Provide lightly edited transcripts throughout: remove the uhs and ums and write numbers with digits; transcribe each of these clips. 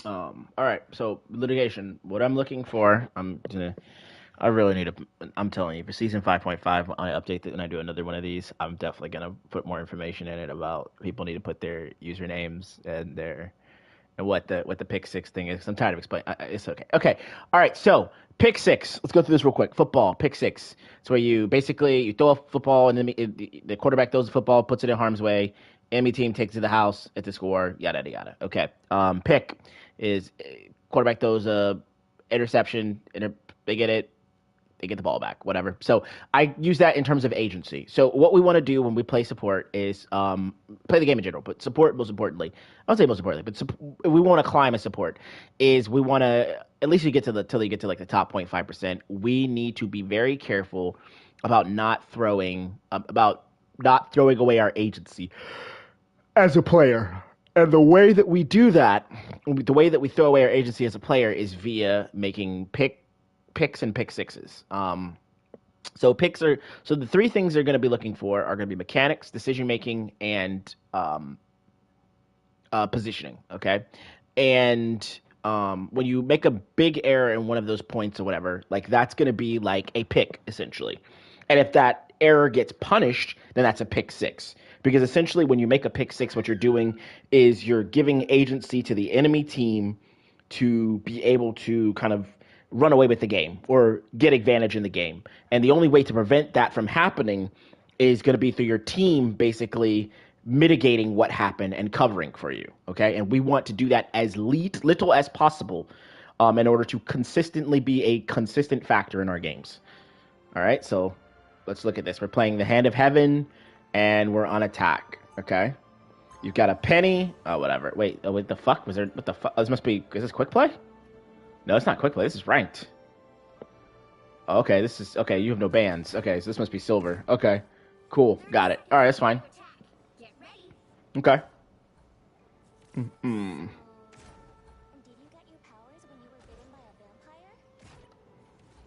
All right. So litigation. What I'm looking for, I really need to. I'm telling you, for season 5.5, when I update it and I do another one of these, I'm definitely gonna put more information in it about people need to put their usernames and their and what the pick six thing is. I'm tired of explaining. It's okay. Okay. All right. So pick six. Let's go through this real quick. Football. Pick six. It's where you basically you throw a football and then the quarterback throws the football, puts it in harm's way. Enemy team takes it to the house at the score. Yada yada yada. Okay. Pick is quarterback throws a interception. They get it, they get the ball back, whatever. So I use that in terms of agency. So what we want to do when we play support is play the game in general, but support most importantly. I don't say most importantly, but we want to climb a support. Is we want to at least you get to the till you get to like the top 0.5%. We need to be very careful about not throwing away our agency as a player. And the way that we do that, the way that we throw away our agency as a player is via making picks and pick sixes. So the three things they're going to be looking for are going to be mechanics, decision making, and positioning. Okay, and when you make a big error in one of those points or whatever, like that's going to be like a pick essentially. And if that error gets punished, then that's a pick six. Because essentially, when you make a pick six, what you're doing is you're giving agency to the enemy team to be able to kind of run away with the game or get advantage in the game. And the only way to prevent that from happening is going to be through your team basically mitigating what happened and covering for you. Okay. And we want to do that as little as possible in order to consistently be a consistent factor in our games. All right. So let's look at this. We're playing the Hand of Heaven and we're on attack. Okay. You've got a penny. Oh, whatever. Wait, what the fuck? What the fuck? This must be, is this quick play? No, it's not quick play. This is ranked. Okay, okay, you have no bans. Okay, so this must be silver. Okay, cool. Got it. All right, that's fine. Okay. Mm-hmm.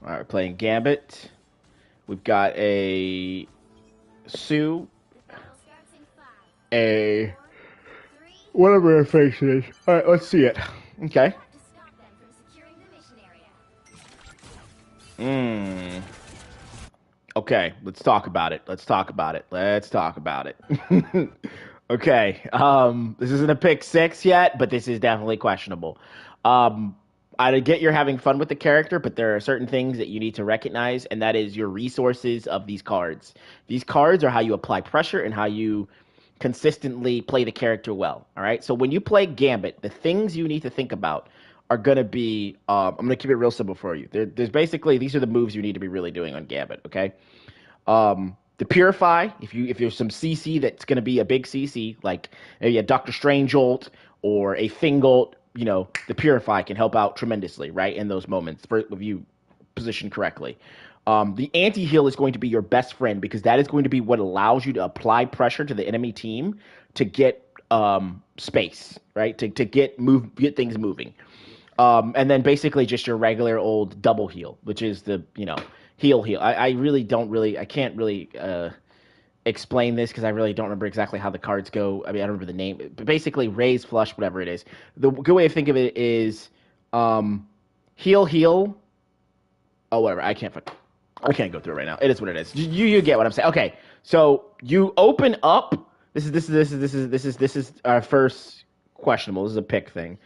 All right, we're playing Gambit. We've got a Sue, a whatever her face is. All right, let's see it. Okay. Okay, let's talk about it. Okay. This isn't a pick six yet, but this is definitely questionable. I get you're having fun with the character, but there are certain things that you need to recognize, and that is your resources of these cards. These cards are how you apply pressure and how you consistently play the character well. All right. So when you play Gambit, the things you need to think about are going to be. I'm going to keep it real simple for you. There's basically these are the moves you need to be really doing on Gambit. Okay. The Purify, if you're some CC that's going to be a big CC, like maybe a Doctor Strange ult or a Fingolt, the Purify can help out tremendously, right, in those moments if you position correctly. The anti-heal is going to be your best friend because that is going to be what allows you to apply pressure to the enemy team to get space, right, to get things moving. And then basically just your regular old double heal, which is the, heal. I really don't really, I can't really explain this because I really don't remember exactly how the cards go. I mean, I don't remember the name, but basically raise, flush, whatever it is. The good way to think of it is heal. Oh, whatever. I can't go through it right now. It is what it is. You get what I'm saying. Okay, so you open up. This is our first questionable. This is a pick thing.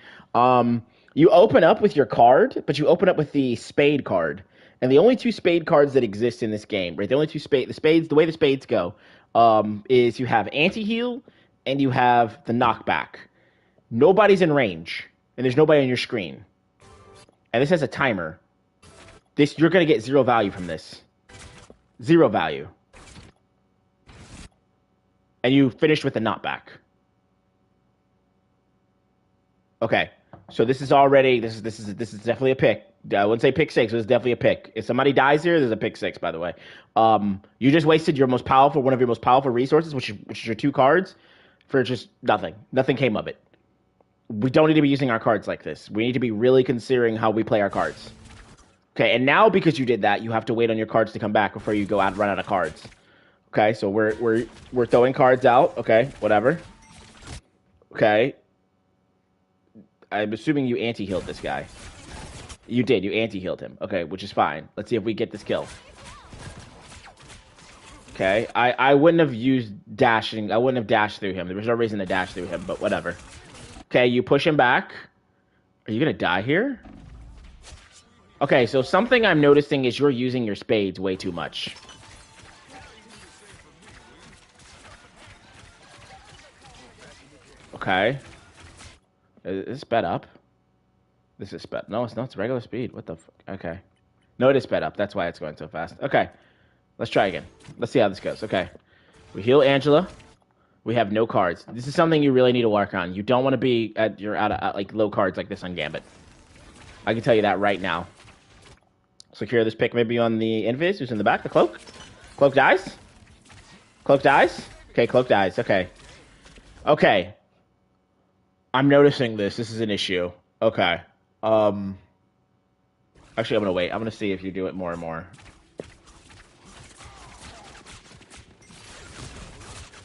You open up with your card, but you open up with the spade card. And the only two spade cards that exist in this game, right? The only two spades, the way the spades go, is you have anti-heal and you have the knockback. Nobody's in range, and there's nobody on your screen. And this has a timer. You're gonna get 0 value from this. 0 value. And you finish with the knockback. Okay. So this is definitely a pick. I wouldn't say pick six, but it's definitely a pick. If somebody dies here, there's a pick six, by the way. You just wasted one of your most powerful resources, which is your 2 cards, for just nothing. Nothing came of it. We don't need to be using our cards like this. We need to be really considering how we play our cards. Okay, and now because you did that, you have to wait on your cards to come back before you run out of cards. Okay, so we're throwing cards out. Okay, whatever. Okay. I'm assuming you anti-healed this guy. You did. You anti-healed him. Okay, which is fine. Let's see if we get this kill. Okay, I wouldn't have used dashing. I wouldn't have dashed through him. There was no reason to dash through him, but whatever. Okay, you push him back. Are you gonna die here? Okay, so something I'm noticing is you're using your spades way too much. Okay. Is this sped up? This is sped. No, it's not. It's regular speed. What the fuck? Okay. No, it is sped up. That's why it's going so fast. Okay. Let's try again. Let's see how this goes. Okay. We heal Angela. We have no cards. This is something you really need to work on. You don't want to be at like low cards like this on Gambit. I can tell you that right now. Secure this pick maybe on the Invis who's in the back. The cloak. Cloak dies. Cloak dies. Okay, cloak dies. Okay. Okay. I'm noticing this. This is an issue. Okay. Actually, I'm gonna wait. I'm gonna see if you do it more and more.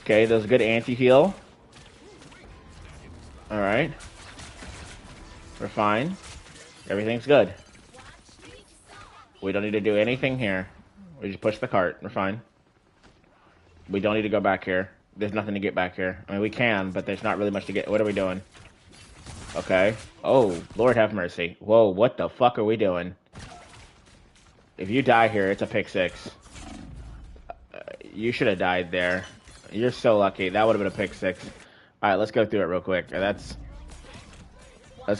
Okay, there's a good anti-heal. Alright. We're fine. Everything's good. We don't need to do anything here. We just push the cart. We're fine. We don't need to go back here. There's nothing to get back here. I mean, we can, but there's not really much to get. What are we doing? Okay. Oh, Lord have mercy. Whoa, what the fuck are we doing? If you die here, it's a pick six. You should have died there. You're so lucky. That would have been a pick six. Alright, let's go through it real quick. Let's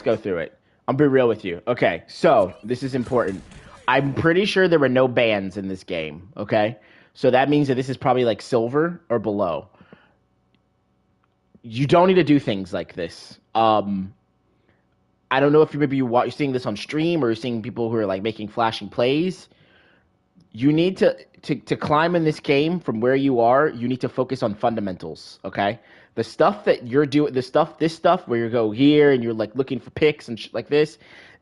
go through it. I'll be real with you. Okay, so, this is important. I'm pretty sure there were no bans in this game, okay? So that means that this is probably like silver or below. You don't need to do things like this. I don't know if you're seeing this on stream or you're seeing people who are like making flashing plays. You need to climb in this game from where you are. You need to focus on fundamentals. Okay, the stuff that you're doing, this stuff where you go here and you're like looking for picks and like this.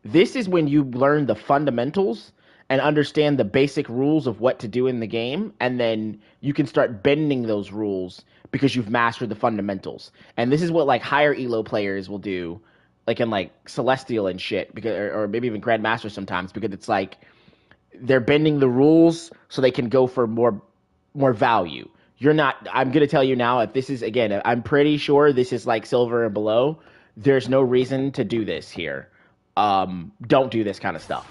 This is when you learn the fundamentals and understand the basic rules of what to do in the game, and then you can start bending those rules because you've mastered the fundamentals. And this is what like higher elo players will do, like in like Celestial and shit, because or maybe even Grandmaster sometimes, because it's like they're bending the rules so they can go for more value. You're not. I'm gonna tell you now, if this is, again, I'm pretty sure this is like silver and below. There's no reason to do this here. Don't do this kind of stuff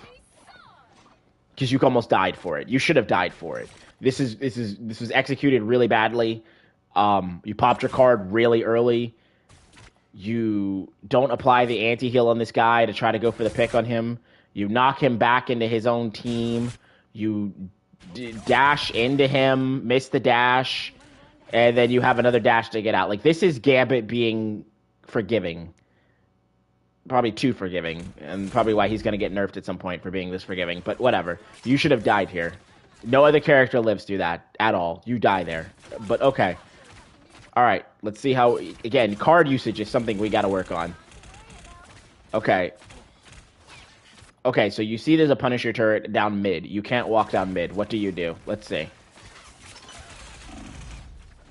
because you almost died for it. You should have died for it. This was executed really badly. You popped your card really early. You don't apply the anti-heal on this guy to try to go for the pick on him. You knock him back into his own team. You dash into him, miss the dash, and then you have another dash to get out. Like, this is Gambit being forgiving. Probably too forgiving, and probably why he's going to get nerfed at some point for being this forgiving. But whatever. You should have died here. No other character lives through that at all. You die there. But okay. All right. Let's see how... Again, card usage is something we got to work on. Okay. Okay, so you see there's a Punisher turret down mid. You can't walk down mid. What do you do? Let's see.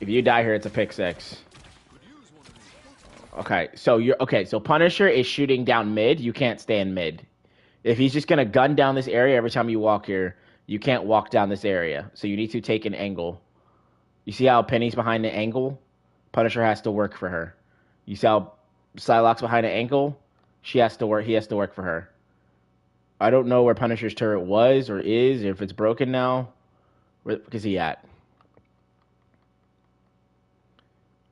If you die here, it's a pick six. Okay, so Punisher is shooting down mid. You can't stay in mid. If he's just gonna gun down this area every time you walk here, you can't walk down this area. So you need to take an angle. You see how Penny's behind the angle? Punisher has to work for her. You see how Psylocke's behind an angle? He has to work for her. I don't know where Punisher's turret was or is, or if it's broken now. Where is he at?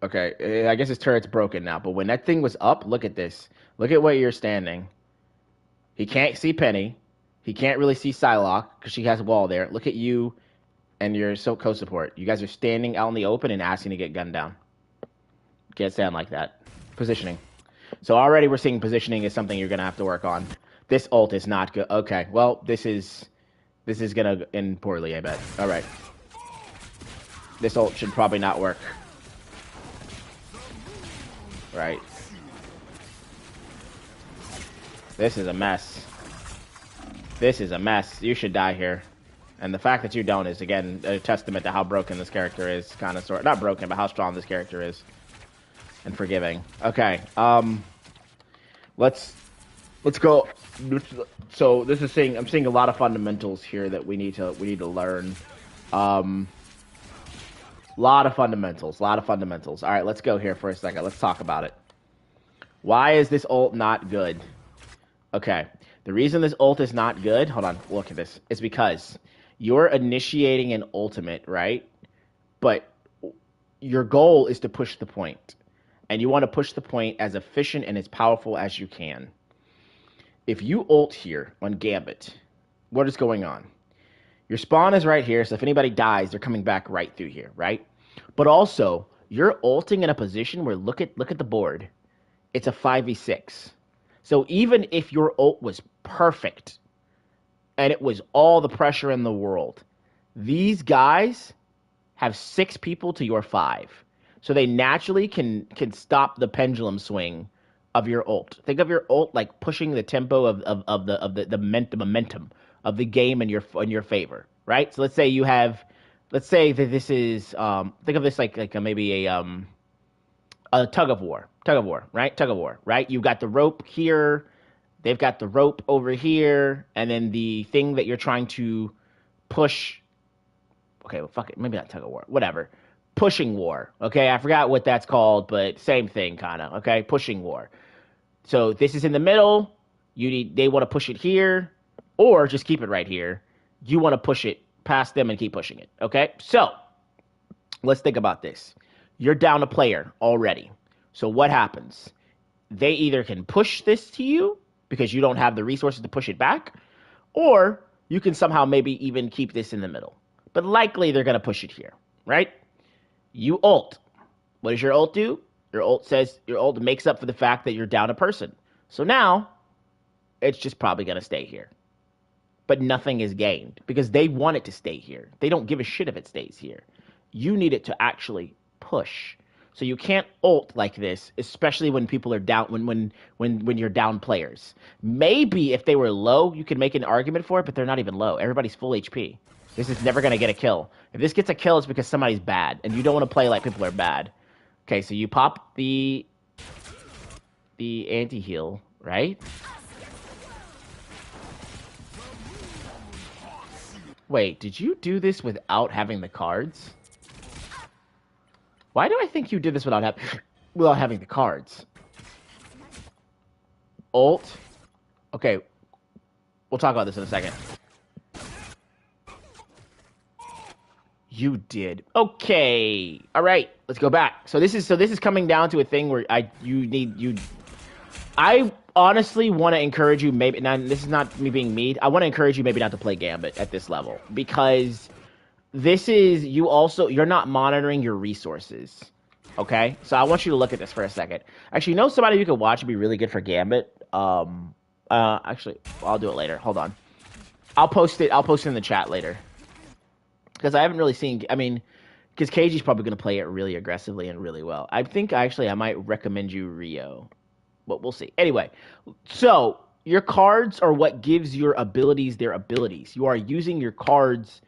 Okay, I guess his turret's broken now. But when that thing was up, look at this. Look at where you're standing. He can't see Penny. He can't really see Psylocke because she has a wall there. Look at you and your co-support. You guys are standing out in the open and asking to get gunned down. Can't stand like that. Positioning. So already we're seeing positioning is something you're going to have to work on. This ult is not good. Okay, well, this is going to end poorly, I bet. All right. This ult should probably not work. Right. This is a mess. This is a mess. You should die here. And the fact that you don't is, again, a testament to how broken this character is. Kind of, sort. Not broken, but how strong this character is. And forgiving. Okay. let's go. So this is saying I'm seeing a lot of fundamentals here that we need to learn. Um, lot of fundamentals, lot of fundamentals. All right, let's go here for a second. Let's talk about it. Why is this ult not good? Okay, the reason this ult is not good. Hold on, look at this. It's because you're initiating an ultimate, right? But your goal is to push the point, and you want to push the point as efficient and as powerful as you can. If you ult here on Gambit, what is going on? Your spawn is right here, so if anybody dies, they're coming back right through here, right? But also, you're ulting in a position where look at the board. It's a 5v6. So even if your ult was perfect and it was all the pressure in the world, these guys have 6 people to your 5. So they naturally can stop the pendulum swing of your ult. Think of your ult like pushing the tempo of the momentum of the game in your favor, right? So let's say that this is think of this like maybe a tug of war, right? You've got the rope here, they've got the rope over here, and then the thing that you're trying to push. Okay, well, fuck it, maybe not tug of war, whatever. Pushing war, okay? I forgot what that's called, but same thing, kind of, okay? Pushing war. So this is in the middle. They want to push it here, or just keep it right here. You want to push it past them and keep pushing it, okay? So let's think about this. You're down a player already. So what happens? They either can push this to you because you don't have the resources to push it back, or you can somehow maybe even keep this in the middle. But likely they're going to push it here, right? You ult. What does your ult do? Your ult makes up for the fact that you're down a person. So now it's just probably going to stay here. But nothing is gained because they want it to stay here. They don't give a shit if it stays here. You need it to actually push. So you can't ult like this, especially when people are down, when you're down players. Maybe if they were low, you could make an argument for it, but they're not even low. Everybody's full HP. This is never going to get a kill. If this gets a kill, it's because somebody's bad, and you don't want to play like people are bad. Okay, so you pop the anti-heal, right? Wait, did you do this without having the cards? Why do I think you did this without having the cards? Ult. Okay, we'll talk about this in a second. You did. Okay. All right. Let's go back. So this is coming down to a thing where I honestly want to encourage you, maybe, now this is not me being mean, I want to encourage you maybe not to play Gambit at this level, because you're not monitoring your resources. Okay? So I want you to look at this for a second. Actually, you know somebody you could watch would be really good for Gambit? Actually, I'll do it later. Hold on. I'll post it in the chat later. Because I haven't really seen, because KG's probably going to play it really aggressively and really well. I think, actually, I might recommend you Rio. But we'll see. Anyway, so your cards are what gives your abilities their abilities. You are using your cards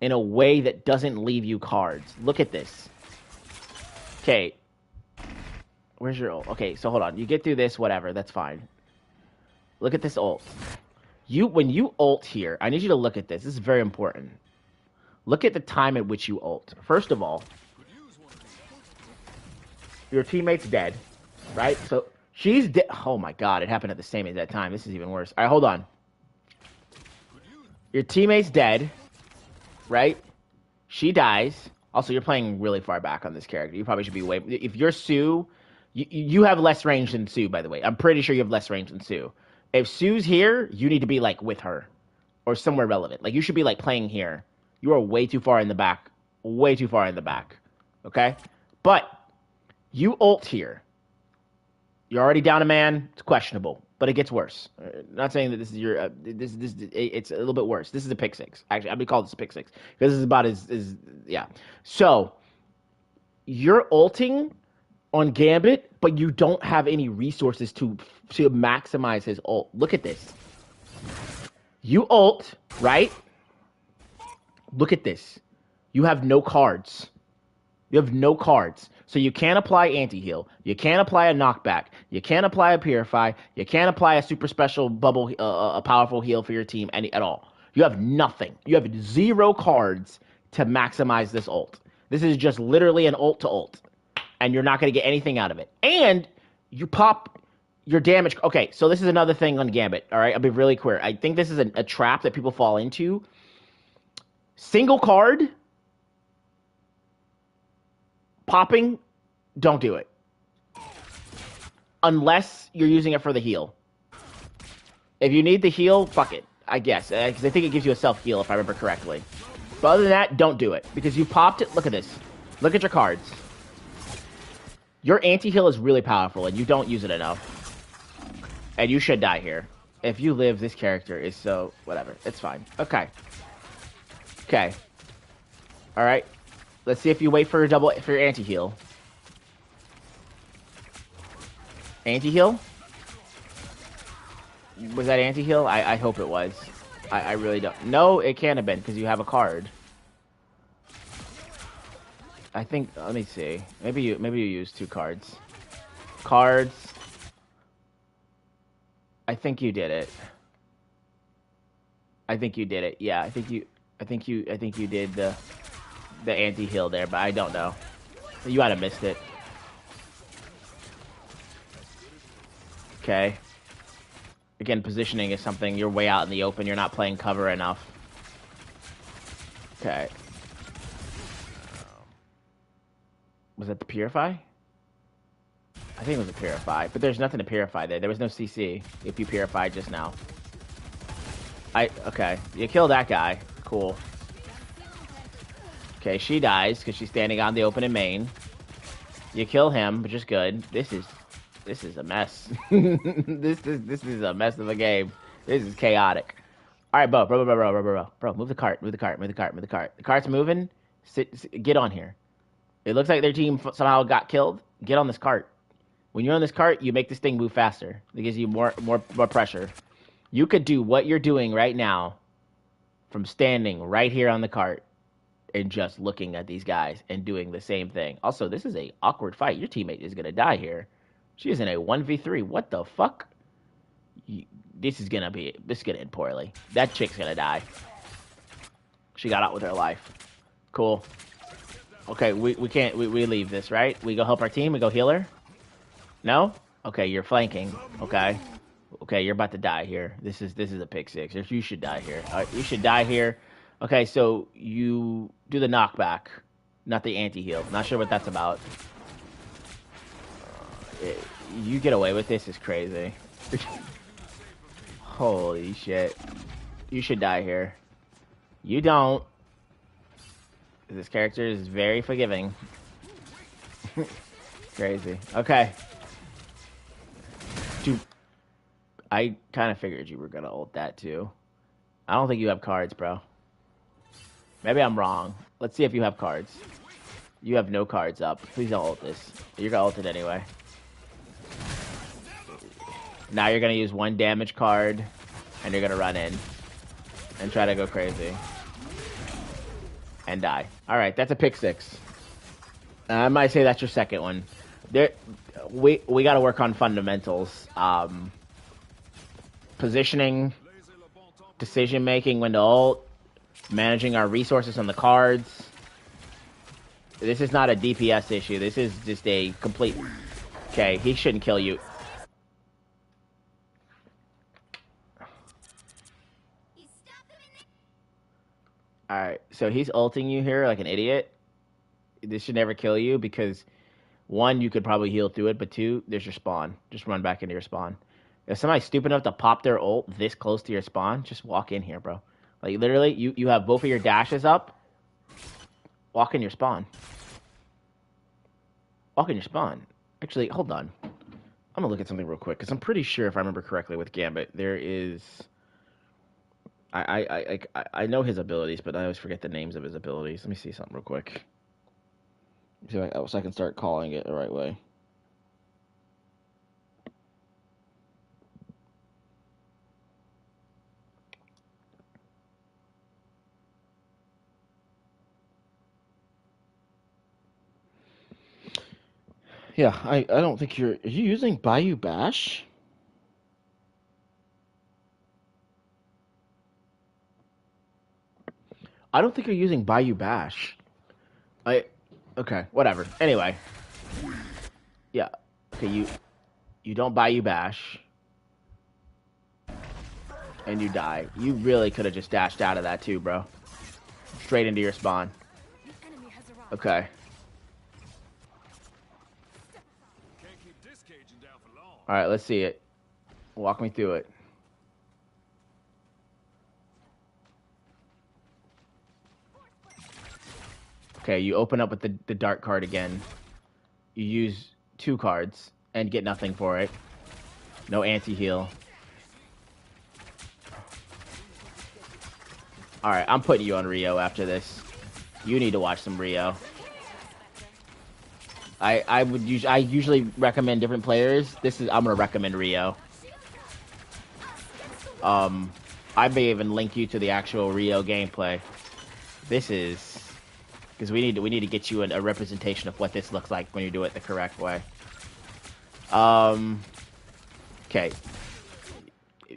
in a way that doesn't leave you cards. Look at this. Okay. Where's your ult? Okay, so hold on. You get through this, whatever. That's fine. Look at this ult. When you ult here, I need you to look at this. This is very important. Look at the time at which you ult. First of all, your teammate's dead, right? So she's dead. Oh my god, it happened at the same exact time. This is even worse. All right, hold on. Your teammate's dead, right? She dies. Also, you're playing really far back on this character. You probably should be way... If you're Sue, you have less range than Sue, by the way. I'm pretty sure you have less range than Sue. If Sue's here, you need to be, like, with her. Or somewhere relevant. Like, you should be, like, playing here. You are way too far in the back. Way too far in the back. Okay? But, you ult here. You're already down a man. It's questionable. But it gets worse. Not saying that this is your... it's a little bit worse. This is a pick 6. Actually, I'm going to call this a pick 6. Because this is about yeah. So, you're ulting on Gambit, but you don't have any resources to maximize his ult. Look at this. You ult, right? Look at this. You have no cards. You have no cards. So you can't apply anti-heal. You can't apply a knockback. You can't apply a purify. You can't apply a super special bubble, a powerful heal for your team at all. You have nothing. You have 0 cards to maximize this ult. This is just literally an ult to ult, and you're not going to get anything out of it. And you pop your damage. Okay, so this is another thing on Gambit. All right, I'll be really clear. I think this is a trap that people fall into. Single card popping, don't do it. Unless you're using it for the heal. If you need the heal, fuck it, I guess. Because I think it gives you a self-heal, if I remember correctly. But other than that, don't do it. Because you popped it. Look at this. Look at your cards. Your anti-heal is really powerful, and you don't use it enough. And you should die here. If you live, this character is so... Whatever. It's fine. Okay. Okay. Alright. Let's see if you wait for your anti-heal. Anti-heal? Was that anti-heal? I hope it was. I really don't. No, it can't have been, because you have a card. I think... Let me see. Maybe you used 2 cards. Cards. I think you did it. I think you did it. Yeah, I think you did the anti-heal there, but I don't know. You might have missed it. Okay. Again, positioning is something. You're way out in the open. You're not playing cover enough. Okay. Was that the Purify? I think it was a Purify, but there's nothing to Purify there. There was no CC if you Purified just now. Okay. You killed that guy. Cool. Okay, she dies because she's standing on the open in main. You kill him, which is good. This is a mess. this is a mess of a game. This is chaotic. All right, bro, move the cart. The cart's moving. Get on here. It looks like their team somehow got killed. Get on this cart. When you're on this cart, you make this thing move faster. It gives you more pressure. You could do what you're doing right now from standing right here on the cart and just looking at these guys and doing the same thing. Also, this is a awkward fight. Your teammate is going to die here. She is in a 1v3. What the fuck? This is going to end poorly. That chick's going to die. She got out with her life. Cool. Okay, we leave this, right? We go help our team. We go heal her. No? Okay, you're flanking. Okay. Okay, you're about to die here. This is a pick 6. You should die here. All right, you should die here. Okay, so you do the knockback, not the anti-heal. Not sure what that's about. You get away with this is crazy. Holy shit. You should die here. You don't. This character is very forgiving. Crazy. Okay. Dude, I kind of figured you were going to ult that too. I don't think you have cards, bro. Maybe I'm wrong. Let's see if you have cards. You have no cards up. Please don't ult this. You're going to ult it anyway. Now you're going to use 1 damage card, and you're going to run in and try to go crazy. And die. Alright, that's a pick 6. I might say that's your second one. We got to work on fundamentals. Positioning, decision making, when to ult, managing our resources on the cards. This is not a DPS issue. This is just a complete... Okay, he shouldn't kill you. Alright, so he's ulting you here like an idiot. This should never kill you because, 1, you could probably heal through it, but 2, there's your spawn. Just run back into your spawn. If somebody's stupid enough to pop their ult this close to your spawn, just walk in here, bro. Like, literally, you have both of your dashes up. Walk in your spawn. Walk in your spawn. Actually, hold on. I'm gonna look at something real quick, because I'm pretty sure, if I remember correctly, with Gambit, there is... I know his abilities, but I always forget the names of his abilities. Let me see something real quick. So I can start calling it the right way. Yeah, I don't think you're. Are you using Bayou Bash? I don't think you're using Bayou Bash. I. Okay, whatever. Anyway, yeah. Okay, you don't Bayou Bash, and you die. You really could have just dashed out of that too, bro. Straight into your spawn. Okay. All right, let's see it. Walk me through it. Okay, you open up with the dart card again. You use 2 cards and get nothing for it. No anti-heal. Alright, I'm putting you on Rio after this. You need to watch some Rio. I usually recommend different players. I'm gonna recommend Rio. Um I may even link you to the actual Rio gameplay. This is because we need to get you a representation of what this looks like when you do it the correct way. Okay.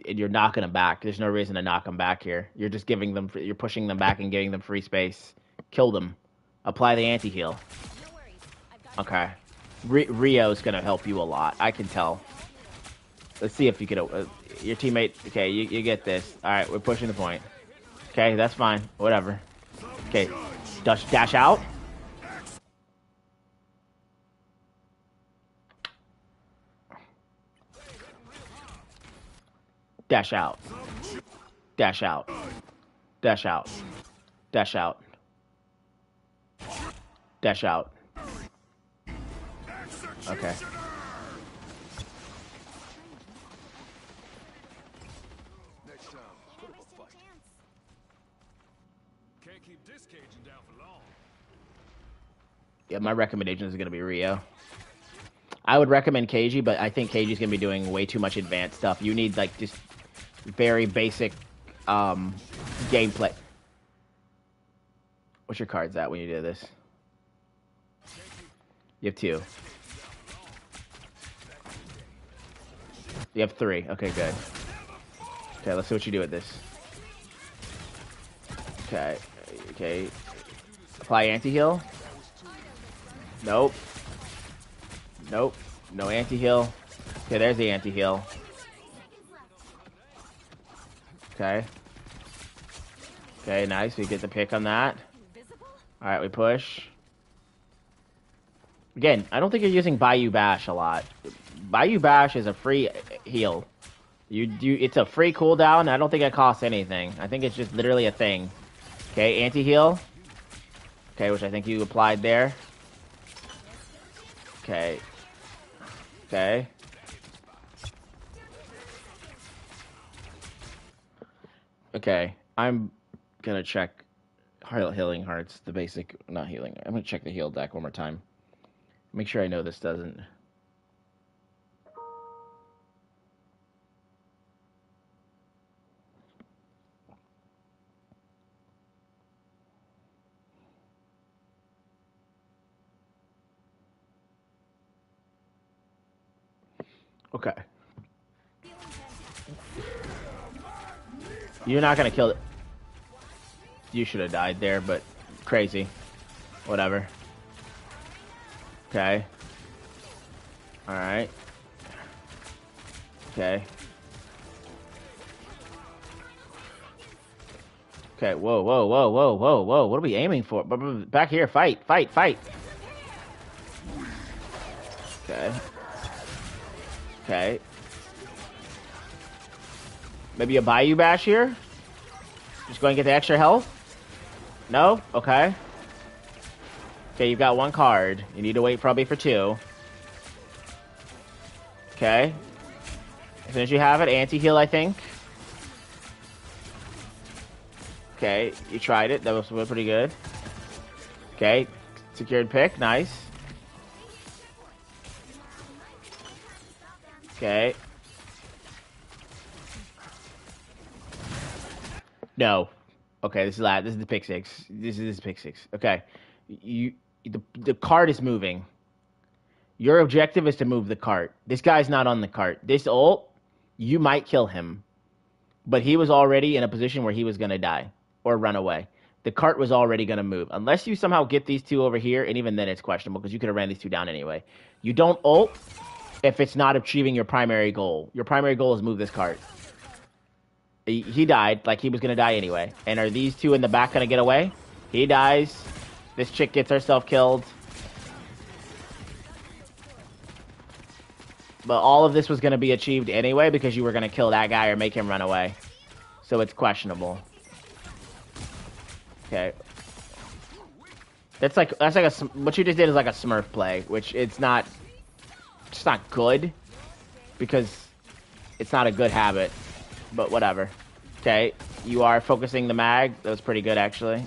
And you're knocking them back. There's no reason to knock them back here. You're just giving them, you're pushing them back and giving them free space. Kill them. Apply the anti-heal. Okay. Rio's gonna help you a lot. I can tell. Let's see if you get your teammate. Okay, you get this. All right, we're pushing the point. Okay, that's fine. Whatever. Okay, dash out. Dash out. Dash out. Dash out. Dash out. Dash out. Okay. Yeah, my recommendation is going to be Rio. I would recommend KG, but I think KG's going to be doing way too much advanced stuff. You need, like, just very basic gameplay. What's your cards at when you do this? You have 2. You have 3. Okay, good. Okay, let's see what you do with this. Okay. Okay. Apply anti-heal. Nope. Nope. No anti-heal. Okay, there's the anti-heal. Okay. Okay, nice. We get the pick on that. Alright, we push. Again, I don't think you're using Bayou Bash a lot. Bayou Bash is a free heal. It's a free cooldown. I don't think it costs anything. I think it's just literally a thing. Okay, anti-heal. Okay, which I think you applied there. Okay. Okay. Okay. I'm gonna check healing hearts, the basic, not healing. I'm gonna check the heal deck one more time. Make sure I know this doesn't. Okay. You're not gonna kill it. You should have died there, but crazy. Whatever. Okay. Alright. Okay. Okay, whoa, whoa, whoa, whoa, whoa, whoa. What are we aiming for? Back here, fight, fight, fight. Okay. Okay. Maybe a Bayou Bash here? Just go and get the extra health? No? Okay. Okay, you've got 1 card. You need to wait probably for 2. Okay. As soon as you have it, anti-heal, I think. Okay, you tried it. That was pretty good. Okay, secured pick. Nice. Okay. No. Okay, this is the pick 6. This is pick 6. Okay. The card is moving. Your objective is to move the cart. This guy's not on the cart. This ult, you might kill him. But he was already in a position where he was going to die or run away. The cart was already going to move. Unless you somehow get these two over here, and even then it's questionable because you could have ran these two down anyway. You don't ult if it's not achieving your primary goal. Your primary goal is move this cart. He died, like he was going to die anyway. And are these two in the back going to get away? He dies. This chick gets herself killed. But all of this was going to be achieved anyway because you were going to kill that guy or make him run away. So it's questionable. Okay. That's like a what you just did is like a Smurf play, which it's not good because it's not a good habit. But whatever. Okay, you are focusing the mag. That was pretty good actually.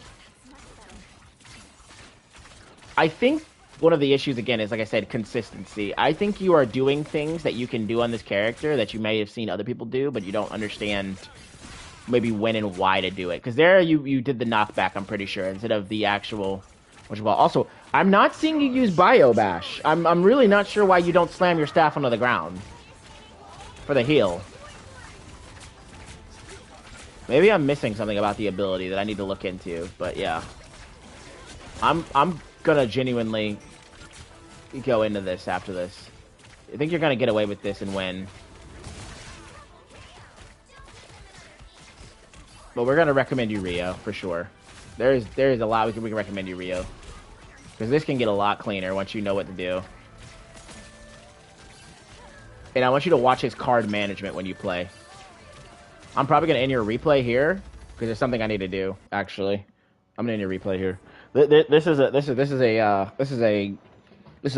I think one of the issues, again, is, like I said, consistency. I think you are doing things that you can do on this character that you may have seen other people do, but you don't understand maybe when and why to do it. Because there you did the knockback, I'm pretty sure, instead of the actual... Also, I'm not seeing you use Bio Bash. I'm really not sure why you don't slam your staff onto the ground for the heal. Maybe I'm missing something about the ability that I need to look into, but yeah. I'm gonna genuinely go into this after this. I think you're gonna get away with this and win. But we're gonna recommend you Rio for sure. There's a lot we can recommend you Rio. Because this can get a lot cleaner once you know what to do. And I want you to watch his card management when you play. I'm probably gonna end your replay here because there's something I need to do. Actually, I'm gonna end your replay here. This is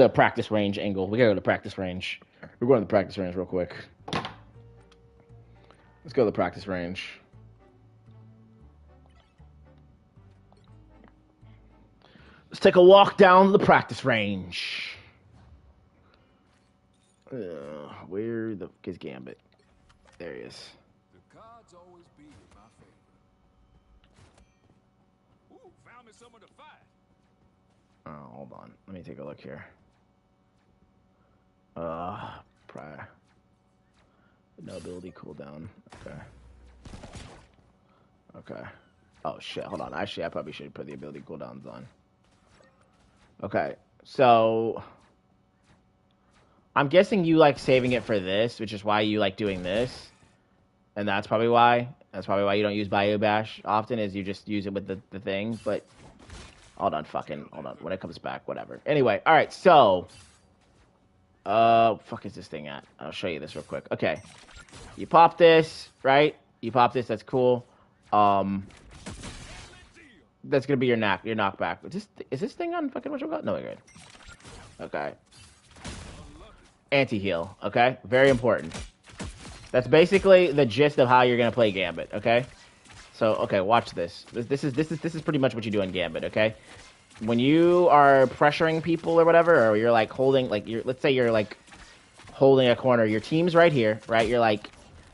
a practice range angle. We gotta go to practice range. We're going to the practice range real quick. Let's go to the practice range. Let's take a walk down the practice range. Where the fuck is Gambit? There he is. The cards always be in my favor. Ooh, found me someone to fight. Oh, hold on. Let me take a look here. Prior. No ability cooldown. Okay. Okay. Oh shit, hold on. Actually, I probably should put the ability cooldowns on. Okay, so I'm guessing you like saving it for this, which is why you like doing this. And that's probably why. That's probably why you don't use Bio Bash often, is you just use it with the thing. But hold on. When it comes back, whatever. Anyway, all right, so fuck is this thing at? I'll show you this real quick. Okay. You pop this, right? You pop this, that's cool. That's gonna be your knockback. Is this thing on fucking whatchamacallit? No, we're good. Okay. Anti-heal, okay? Very important. That's basically the gist of how you're gonna play Gambit, okay? So, okay, watch this. This is pretty much what you do in Gambit, okay? When you are pressuring people or whatever, or you're like holding, like let's say you're like holding a corner, your team's right here, right? You're like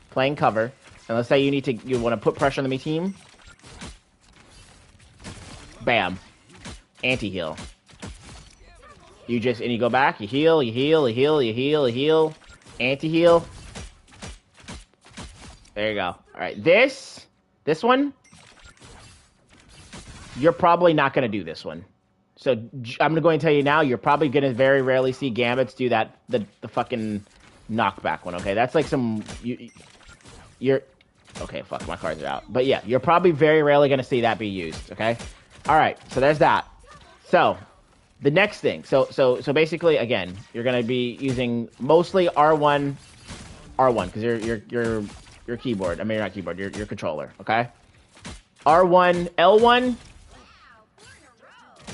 playing cover, and let's say you want to put pressure on the team. Bam. Anti-heal. You go back, you heal. Anti-heal. There you go. Alright, this one, you're probably not going to do this one. So, I'm going to tell you now, you're probably going to very rarely see Gambits do that, the fucking knockback one, okay? That's like some, you're, okay, fuck, my cards are out. But yeah, you're probably very rarely going to see that be used, okay? Alright, so there's that. So, the next thing, so basically, again, you're going to be using mostly R1, because your keyboard, I mean, not keyboard, your controller, okay? R1, L1,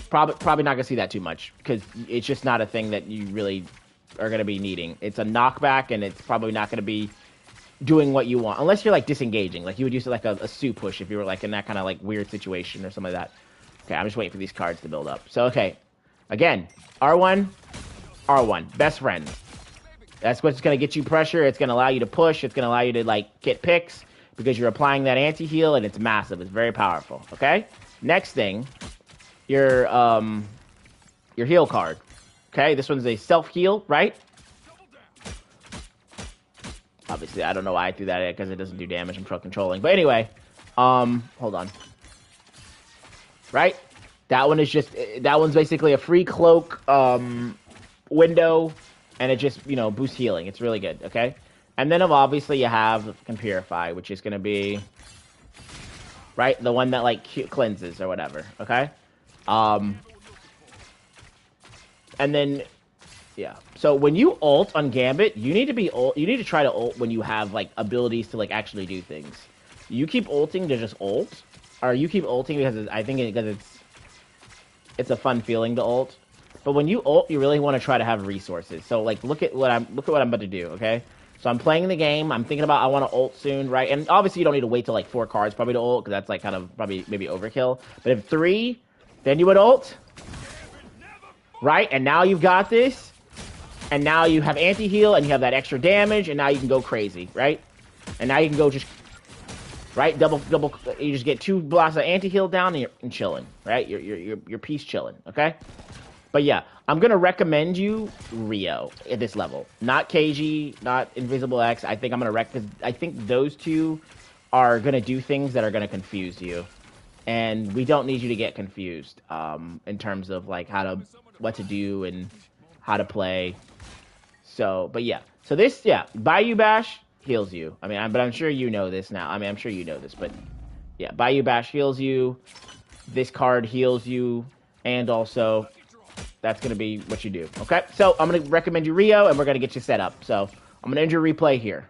probably not going to see that too much, because it's just not a thing that you really are going to be needing. It's a knockback, and it's probably not going to be doing what you want, unless you're, like, disengaging. Like, you would use, like, a Sue push if you were, like, in that kind of, like, weird situation or something like that. Okay, I'm just waiting for these cards to build up. So, okay. Again, R1, best friend. That's what's going to get you pressure. It's going to allow you to push. It's going to allow you to, like, get picks because you're applying that anti-heal, and it's massive. It's very powerful, okay? Next thing, your heal card, Okay, this one's a self-heal, right? Obviously, I don't know why I threw that at because it doesn't do damage. I'm controlling. But anyway, hold on. Right? That one is just, that one's basically a free cloak, window, and it just, you know, boosts healing. It's really good, okay? And then obviously you have can purify, which is going to be, right, the one that like cleanses or whatever, okay? Um, and then yeah. So when you ult on Gambit, you need to be ult. You need to try to ult when you have like abilities to like actually do things. You keep ulting to just ult, or you keep ulting because I think because it's a fun feeling to ult. But when you ult, you really want to try to have resources. So like look at what I'm about to do. Okay. So I'm playing the game. I'm thinking about I want to ult soon, right? And obviously you don't need to wait till like 4 cards probably to ult because that's like kind of probably maybe overkill. But if 3, then you would ult, right? And now you've got this. And now you have anti-heal, and you have that extra damage, and now you can go crazy, right? And now you can go just, right, double, you just get 2 blocks of anti-heal down, and you're chilling, right? You're peace chilling, okay? But yeah, I'm gonna recommend you Rio at this level, not KG, not Invisible X. I think I'm gonna because I think those two are gonna do things that are gonna confuse you, and we don't need you to get confused, in terms of like what to do and how to play. So, but yeah. So this, yeah, Bayou Bash heals you. I mean, but I'm sure you know this now. I mean, I'm sure you know this, but yeah, Bayou Bash heals you. This card heals you, and also that's gonna be what you do. Okay, so I'm gonna recommend you Rio, and we're gonna get you set up. So I'm gonna end your replay here.